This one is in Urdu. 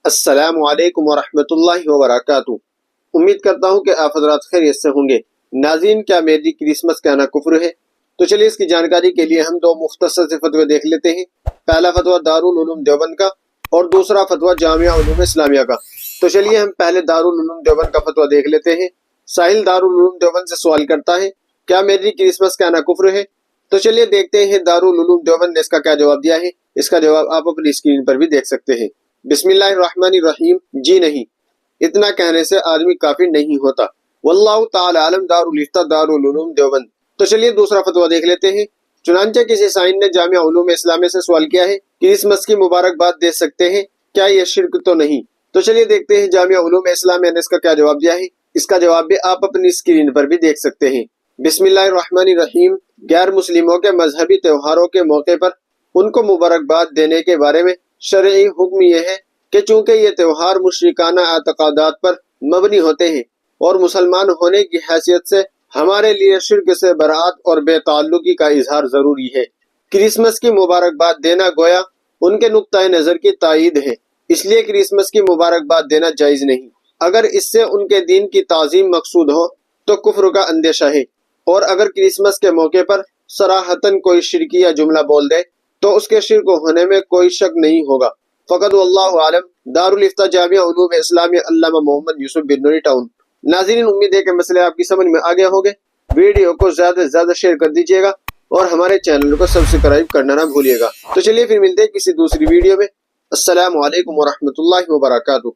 السلام علیکم ورحمۃ اللہ وبرکاتہ۔ امید کرتا ہوں کہ آپ حضرات خیریت سے ہوں گے۔ ناظرین، کیا میری کرسمس کہنا کفر ہے؟ تو چلیے اس کی جانکاری کے لیے ہم دو مختصر سے فتوے دیکھ لیتے ہیں۔ پہلا فتویٰ دارالعلوم دیوبند کا اور دوسرا فتویٰ جامعہ علوم اسلامیہ کا۔ تو چلیے ہم پہلے دارالعلوم دیوبند کا فتویٰ دیکھ لیتے ہیں۔ ساحل دارالعلوم دیوبند سے سوال کرتا ہے، کیا میری کرسمس کہنا کفر ہے؟ تو چلیے دیکھتے ہیں دارالعلوم دیوبند نے اس کا کیا جواب دیا ہے۔ اس کا جواب آپ اپنی اسکرین پر بھی دیکھ سکتے ہیں۔ بسم اللہ الرحمن الرحیم۔ جی نہیں، اتنا کہنے سے آدمی کافر نہیں ہوتا۔ واللہ تعالی عالم۔ دارالفتہ دارالعلوم دیوبند۔ تو چلیے دوسرا فتویٰ دیکھ لیتے ہیں۔ چنانچہ کسی سائن نے جامعہ علوم اسلامیہ سے سوال کیا ہے، کرسمس کی مبارکباد دے سکتے ہیں، کیا یہ شرک تو نہیں؟ تو چلیے دیکھتے ہیں جامعہ علوم اسلامیہ نے اس کا کیا جواب دیا ہے۔ اس کا جواب بھی آپ اپنی اسکرین پر بھی دیکھ سکتے ہیں۔ بسم اللہ الرحمن الرحیم۔ غیر مسلموں کے مذہبی تہواروں کے موقع پر ان کو مبارکباد دینے کے بارے میں شرعی حکم یہ ہے کہ چونکہ یہ تہوار مشرکانہ اعتقادات پر مبنی ہوتے ہیں اور مسلمان ہونے کی حیثیت سے ہمارے لیے شرک سے برات اور بے تعلقی کا اظہار ضروری ہے۔ کرسمس کی مبارکباد دینا گویا ان کے نقطۂ نظر کی تائید ہے، اس لیے کرسمس کی مبارکباد دینا جائز نہیں۔ اگر اس سے ان کے دین کی تعظیم مقصود ہو تو کفر کا اندیشہ ہے، اور اگر کرسمس کے موقع پر صراحتاً کوئی شرکیہ جملہ بول دے تو اس کے شرک ہونے میں کوئی شک نہیں ہوگا۔ فقط واللہ عالم۔ دارالفتہ جامعہ علوم اسلامیہ، علامہ محمد یوسف بن نوری ٹاؤن۔ ناظرین، امید ہے کہ مسئلے آپ کی سمجھ میں آ گئے ہوں گے۔ ویڈیو کو زیادہ سے زیادہ شیئر کر دیجیے گا اور ہمارے چینل کو سبسکرائب کرنا نہ بھولیے گا۔ تو چلیے پھر ملتے ہیں کسی دوسری ویڈیو میں۔ السلام علیکم ورحمۃ اللہ وبرکاتہ۔